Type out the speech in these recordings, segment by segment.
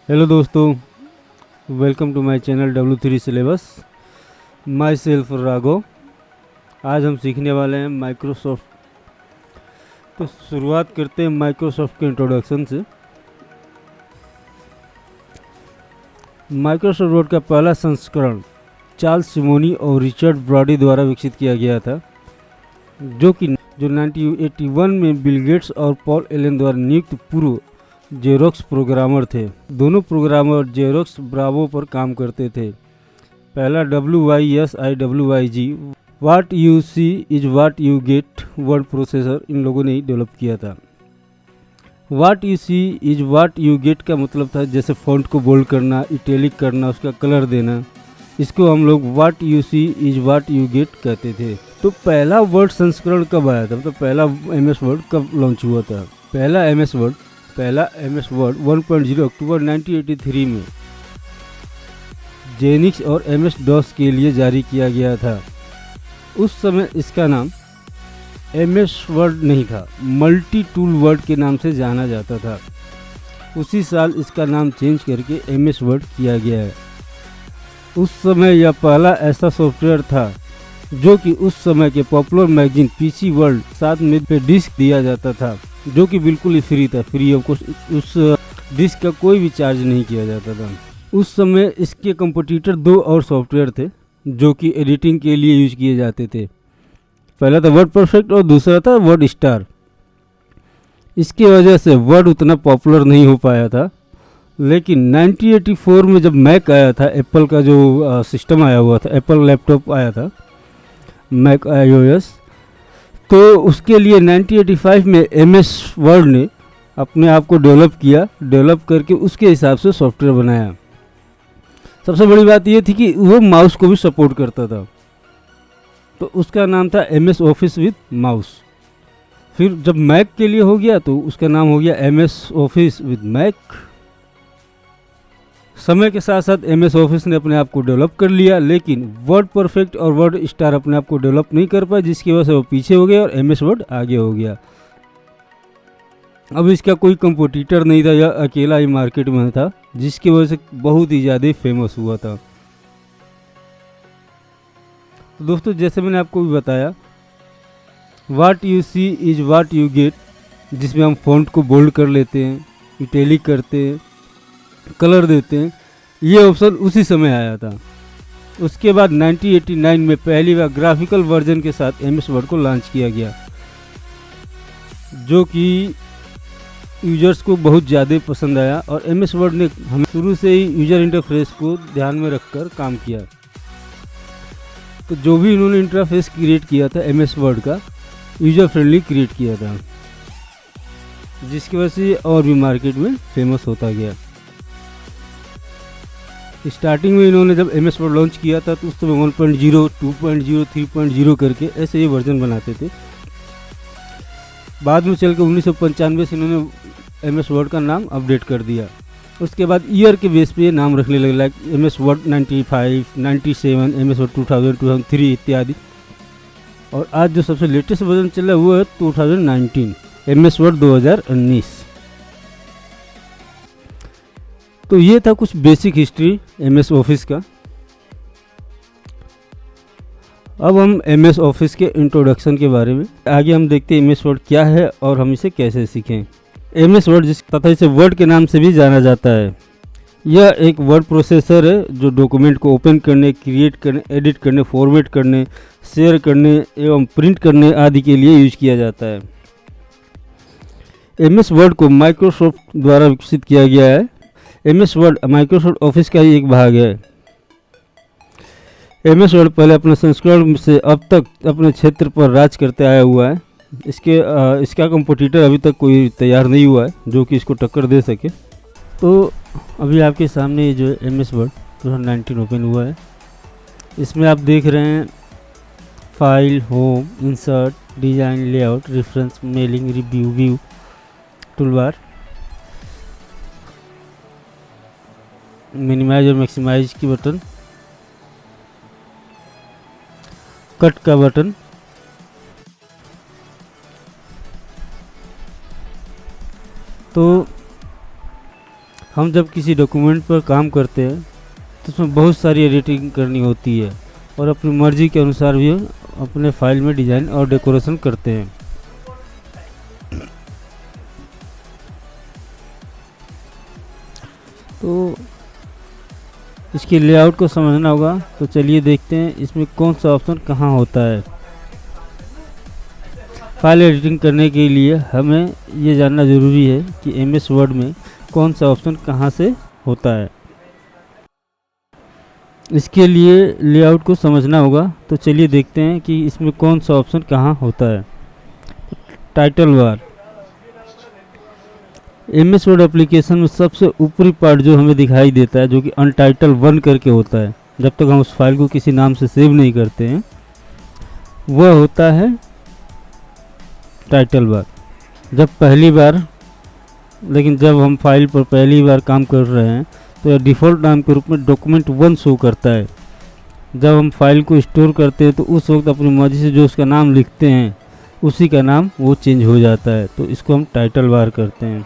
Hello दोस्तों, welcome to my channel W3 syllabus. Myself Raghav. आज हम सीखने वाले हैं माइक्रोसॉफ्ट। तो शुरुआत करते हैं माइक्रोसॉफ्ट के इंट्रोडक्शन से। माइक्रोसॉफ्ट वर्ड का पहला संस्करण चार्ल्स सिमोनी और रिचर्ड ब्रॉडी द्वारा विकसित किया गया था, जो 1981 में बिल गेट्स और पॉल एलन द्वारा नियुक्त पूर्व जेरोक्स प्रोग्रामर थे। दोनों प्रोग्रामर जेरोक्स ब्रावो पर काम करते थे। पहला WYSIWYG what you see is what you get word processor इन लोगों ने ही डेवलप किया था। What you see is what you get का मतलब था जैसे फॉन्ट को बोल्ड करना, इटैलिक करना, उसका कलर देना। इसको हम लोग what you see is what you get कहते थे। तो पहला वर्ड संस्करण कब आया था, मतलब पहला MS वर्ड कब लॉन्च हुआ था? पहला MS वर्ड 1.0 अक्टूबर 1983 में जेनिक्स और MS DOS के लिए जारी किया गया था। उस समय इसका नाम MS वर्ड नहीं था, मल्टी टूल वर्ड के नाम से जाना जाता था। उसी साल इसका नाम चेंज करके MS वर्ड किया गया है। उस समय यह पहला ऐसा सॉफ्टवेयर था जो कि उस समय के पॉपुलर मैगजीन PC वर्ल्ड साथ में पे डिस्क दिया जाता था, जो कि बिल्कुल ही फ्री था, फ्री ऑफ कॉस्ट। उस डिस्क का कोई भी चार्ज नहीं किया जाता था। उस समय इसके कंपटीटर दो और सॉफ्टवेयर थे जो कि एडिटिंग के लिए यूज किए जाते थे। पहला था वर्ड परफेक्ट और दूसरा था वर्ड स्टार। इसकी वजह से वर्ड उतना पॉपुलर नहीं हो पाया था, लेकिन 1984 में जब मैक आया था, एप्पल का जो सिस्टम आया हुआ था, एप्पल लैपटॉप आया था मैक iOS, तो उसके लिए 1985 में MS वर्ड ने अपने आप को डेवलप करके उसके हिसाब से सॉफ्टवेयर बनाया। सबसे बड़ी बात यह थी कि वो माउस को भी सपोर्ट करता था, तो उसका नाम था MS ऑफिस विद माउस। फिर जब मैक के लिए हो गया तो उसका नाम हो गया MS ऑफिस विद मैक। समय के साथ साथ MS ऑफिस ने अपने आप को डेवलप कर लिया, लेकिन वर्ड परफेक्ट और वर्ड स्टार अपने आप को डेवलप नहीं कर पाए, जिसकी वजह से वो पीछे हो गया और MS वर्ड आगे हो गया। अब इसका कोई कंपटीटर नहीं था, यह अकेला ही मार्केट में था, जिसकी वजह से बहुत ही ज़्यादा फेमस हुआ था। तो दोस्तों, जैसे मैंने आपको भी बताया, what you see is what you get, जिसमें हम फॉन्ट को बोल्ड कर लेते हैं, इटैलिक करते हैं, कलर देते हैं, ये ऑप्शन उसी समय आया था। उसके बाद 1989 में पहली बार ग्राफिकल वर्जन के साथ MS वर्ड को लॉन्च किया गया, जो कि यूजर्स को बहुत ज़्यादा पसंद आया और MS वर्ड ने हम शुरू से ही यूजर इंटरफेस को ध्यान में रखकर काम किया। तो जो भी इन्होंने इंटरफेस क्रिएट किया था MS वर्ड का, यूजर फ्रेंडली क्रिएट किया था, जिसकी वजह से और भी मार्केट में फेमस होता गया। स्टार्टिंग में इन्होंने जब MS वर्ड लॉन्च किया था तो उस समय 1.0, 2.0, 3.0 करके ऐसे ही वर्जन बनाते थे। बाद में चल के 1995 से इन्होंने MS वर्ड का नाम अपडेट कर दिया। उसके बाद ईयर के बेस पे नाम रखने लगे, like MS word 95, 97, MS word 2000, 2003 इत्यादि। और आज जो सबसे लेटेस्ट वर्जन चल रहा है वो है 2019, MS वर्ड 2019। तो ये था कुछ बेसिक हिस्ट्री MS ऑफिस का। अब हम MS ऑफिस के इंट्रोडक्शन के बारे में आगे हम देखते हैं MS वर्ड क्या है और हम इसे कैसे सीखें। MS वर्ड जिस तथा इसे वर्ड के नाम से भी जाना जाता है, यह एक वर्ड प्रोसेसर है जो डॉक्यूमेंट को ओपन करने, क्रिएट करने, एडिट करने, फॉर्मेट करने, शेयर करने एवं प्रिंट करने आदि के लिए यूज किया जाता है। MS वर्ड को माइक्रोसॉफ्ट द्वारा विकसित किया गया है। MS वर्ड माइक्रोसॉफ्ट ऑफिस का ही एक भाग है। MS वर्ड पहले अपने संस्करण से अब तक अपने क्षेत्र पर राज करते आया हुआ है। इसका कंपटीटर अभी तक कोई तैयार नहीं हुआ है जो कि इसको टक्कर दे सके। तो अभी आपके सामने ये जो है MS वर्ड 2019 ओपन हुआ है। इसमें आप देख रहे हैं file, home, insert, design, layout, reference, mailing, review, view, toolbar, minimise और मैक्सिमाइज की बटन, कट का बटन, तो हम जब किसी डॉक्यूमेंट पर काम करते हैं तो उसमें बहुत सारी एडिटिंग करनी होती है और अपनी मर्ज़ी के अनुसार भी अपने फाइल में डिज़ाइन और डेकोरेशन करते हैं। तो इसके लेआउट को समझना होगा, तो चलिए देखते हैं इसमें कौन सा ऑप्शन कहाँ होता है। फाइल एडिटिंग करने के लिए हमें ये जानना ज़रूरी है कि एमएस वर्ड में कौन सा ऑप्शन कहाँ से होता है। इसके लिए लेआउट को समझना होगा, तो चलिए देखते हैं कि इसमें कौन सा ऑप्शन कहाँ होता है। Title bar, MS word application में सबसे ऊपरी पार्ट जो हमें दिखाई देता है, जो कि अनटाइटल 1 करके होता है, जब तक हम उस फाइल को किसी नाम से सेव नहीं करते हैं, वह होता है टाइटल बार। लेकिन जब हम फाइल पर पहली बार काम कर रहे हैं तो यह डिफ़ॉल्ट नाम के रूप में डॉक्यूमेंट 1 शो करता है। जब हम फाइल को स्टोर करते हैं तो उस वक्त अपनी मर्जी से जो उसका नाम लिखते हैं उसी का नाम वो चेंज हो जाता है, तो इसको हम टाइटल बार करते हैं।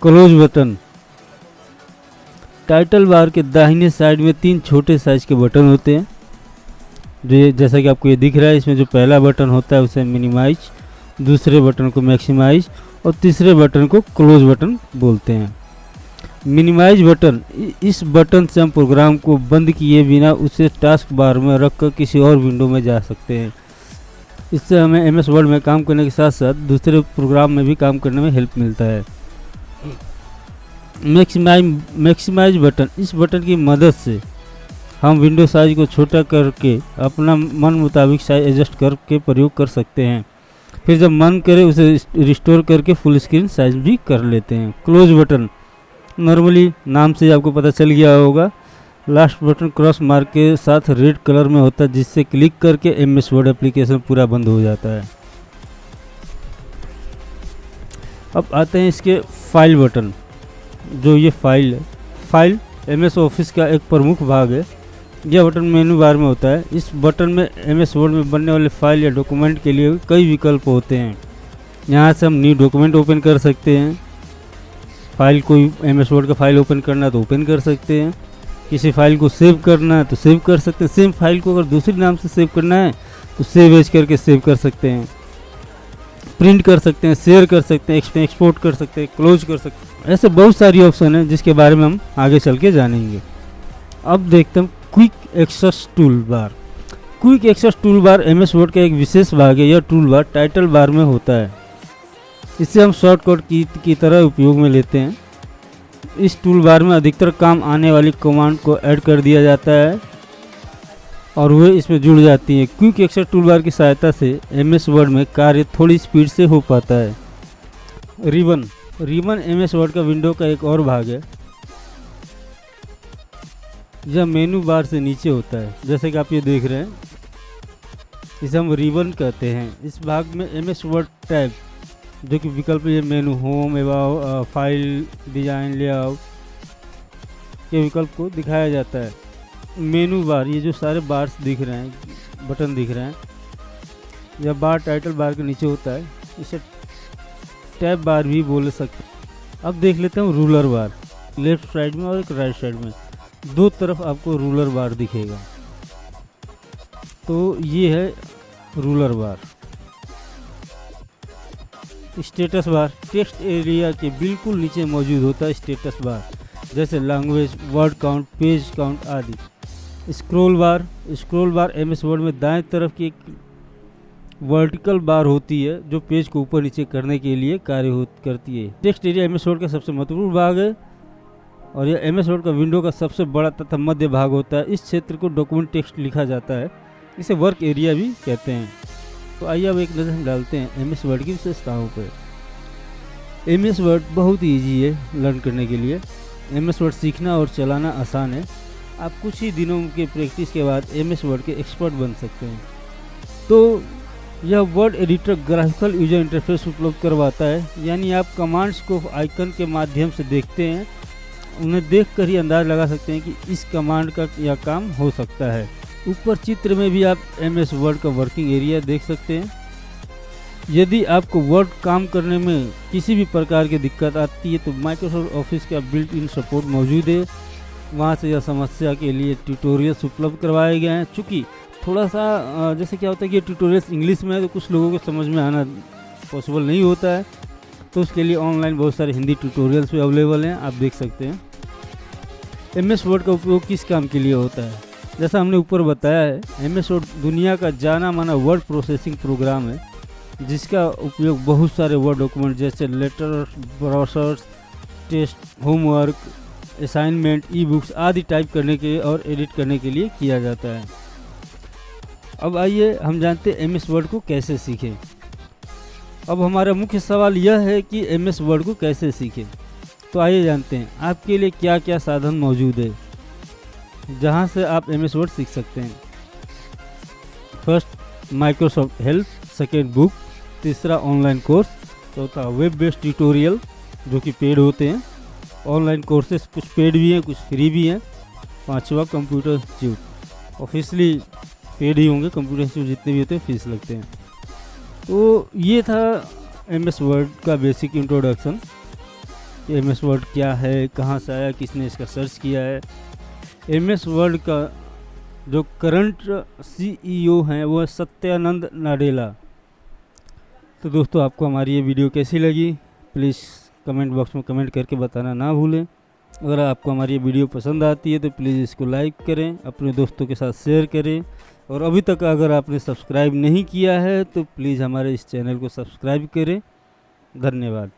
क्लोज बटन, टाइटल बार के दाहिने साइड में 3 छोटे साइज के बटन होते हैं, जो जैसा कि आपको ये दिख रहा है। इसमें जो पहला बटन होता है उसे मिनिमाइज, दूसरे बटन को मैक्सिमाइज और तीसरे बटन को क्लोज बटन बोलते हैं। मिनिमाइज बटन, इस बटन से हम प्रोग्राम को बंद किए बिना उसे टास्क बार में रखकर किसी और विंडो में जा सकते हैं। इससे हमें एमएस वर्ड में काम करने के साथ साथ दूसरे प्रोग्राम में भी काम करने में हेल्प मिलता है। मैक्सिमाइज बटन, इस बटन की मदद से हम विंडो साइज को छोटा करके अपना मन मुताबिक साइज एडजस्ट करके प्रयोग कर सकते हैं। फिर जब मन करे उसे रिस्टोर करके फुल स्क्रीन साइज भी कर लेते हैं। क्लोज बटन, नॉर्मली नाम से आपको पता चल गया होगा, लास्ट बटन क्रॉस मार्क के साथ रेड कलर में होता है, जिससे क्लिक करके एमएस वर्ड एप्लीकेशन पूरा बंद हो जाता है। अब आते हैं इसके फाइल बटन। जो ये फाइल एमएस ऑफिस का एक प्रमुख भाग है। यह बटन मेनू बार में होता है। इस बटन में एमएस वर्ड में बनने वाले फाइल या डॉक्यूमेंट के लिए कई विकल्प होते हैं। यहाँ से हम न्यू डॉक्यूमेंट ओपन कर सकते हैं। फाइल कोई एमएस वर्ड का फाइल ओपन करना है तो ओपन कर सकते हैं। किसी फाइल को सेव करना है तो सेव कर सकते हैं। सेम फाइल को अगर दूसरे नाम से सेव करना है तो सेव एज करके सेव कर सकते हैं। प्रिंट कर सकते हैं, शेयर कर सकते हैं, एक्सपोर्ट कर सकते हैं, क्लोज कर सकते हैं। ऐसे बहुत सारी ऑप्शन हैं जिसके बारे में हम आगे चल के जानेंगे। अब देखते हैं quick access tool bar. Quick access tool bar MS Word का एक विशेष भाग है। यह टूल बार टाइटल बार में होता है। इसे हम शॉर्टकट की तरह उपयोग में लेते हैं। इस टूल बार में अधिकतर काम आने वाली कमांड को ऐड कर दिया जाता है और वे इसमें जुड़ जाती हैं। क्विक एक्सेस टूल बार की सहायता से एमएस वर्ड में कार्य थोड़ी स्पीड से हो पाता है। रिबन एमएस वर्ड का विंडो का एक और भाग है। यह मेनू बार से नीचे होता है, जैसे कि आप ये देख रहे हैं। इसे हम रिबन कहते हैं। इस भाग में एमएस वर्ड टैब, जो कि विकल्प ये मेनू, home, about, file, design, layout के विकल्प को दिखाया जाता है। मेनू बार, ये जो सारे बार्स दिख रहे हैं, बटन दिख रहे हैं, यह बार टाइटल बार के नीचे होता है। इसे टैब बार भी बोल सकते हैं। अब देख लेते हैं रूलर बार। लेफ्ट साइड में और एक राइट साइड में दो तरफ आपको रूलर बार दिखेगा। तो ये है रूलर बार। स्टेटस बार, टेक्स्ट एरिया के बिल्कुल नीचे मौजूद होता है स्टेटस बार, जैसे language, word count, page count आदि। स्क्रॉल बार एमएस वर्ड में दाएं तरफ की एक वर्टिकल बार होती है, जो पेज को ऊपर नीचे करने के लिए कार्य करती है। टेक्स्ट एरिया एमएस वर्ड का सबसे महत्वपूर्ण भाग है और यह एमएस वर्ड का विंडो का सबसे बड़ा तथा मध्य भाग होता है। इस क्षेत्र को डॉक्यूमेंट टेक्स्ट लिखा जाता है। इसे वर्क एरिया भी कहते हैं। तो आइए अब एक नज़र डालते हैं एमएस वर्ड की विशेषताओं पर। एमएस वर्ड बहुत ही ईजी है लर्न करने के लिए। एमएस वर्ड सीखना और चलाना आसान है। आप कुछ ही दिनों के प्रैक्टिस के बाद एमएस वर्ड के एक्सपर्ट बन सकते हैं। तो यह word editor graphical user interface उपलब्ध करवाता है, यानी आप कमांड्स को आइकन के माध्यम से देखते हैं, उन्हें देखकर ही अंदाज़ लगा सकते हैं कि इस कमांड का यह काम हो सकता है। ऊपर चित्र में भी आप एमएस वर्ड का वर्किंग एरिया देख सकते हैं। यदि आपको वर्ड काम करने में किसी भी प्रकार की दिक्कत आती है तो माइक्रोसॉफ्ट ऑफिस का बिल्ट इन सपोर्ट मौजूद है। वहाँ से यह समस्या के लिए ट्यूटोरियल्स उपलब्ध करवाए गए हैं। चूँकि थोड़ा सा जैसे क्या होता है कि ट्यूटोरियल्स इंग्लिश में है तो कुछ लोगों को समझ में आना पॉसिबल नहीं होता है, तो उसके लिए ऑनलाइन बहुत सारे हिंदी ट्यूटोरियल्स भी अवेलेबल हैं, आप देख सकते हैं। MS वर्ड का उपयोग किस काम के लिए होता है? जैसा हमने ऊपर बताया है, MS वर्ड दुनिया का जाना माना वर्ड प्रोसेसिंग प्रोग्राम है, जिसका उपयोग बहुत सारे वर्ड डॉक्यूमेंट जैसे letters, brochures, test, homework, assignment, e books आदि टाइप करने के और एडिट करने के लिए किया जाता है। अब आइए हम जानते हैं MS वर्ड को कैसे सीखें। अब हमारा मुख्य सवाल यह है कि MS वर्ड को कैसे सीखें। तो आइए जानते हैं आपके लिए क्या क्या साधन मौजूद है जहां से आप MS वर्ड सीख सकते हैं। First, Microsoft help. Second, book. तीसरा, ऑनलाइन कोर्स। चौथा, वेब बेस्ड ट्यूटोरियल जो कि पेड होते हैं। ऑनलाइन कोर्सेस कुछ पेड भी हैं, कुछ फ्री भी हैं। पांचवा, कंप्यूटर इंस्टीट्यूट। ऑफिशियली पेड ही होंगे, कंप्यूटर इंस्टीट्यूट जितने भी होते हैं फीस लगते हैं। तो ये था MS वर्ड का बेसिक इंट्रोडक्शन। MS वर्ड क्या है, कहाँ से आया, किसने इसका सर्च किया है। MS वर्ड का जो करंट CEO हैं वो है सत्यानंद नाडेला। तो दोस्तों, आपको हमारी ये वीडियो कैसी लगी प्लीज़ कमेंट बॉक्स में कमेंट करके बताना ना भूलें। अगर आपको हमारी ये वीडियो पसंद आती है तो प्लीज़ इसको लाइक करें, अपने दोस्तों के साथ शेयर करें, और अभी तक अगर आपने सब्सक्राइब नहीं किया है तो प्लीज़ हमारे इस चैनल को सब्सक्राइब करें। धन्यवाद।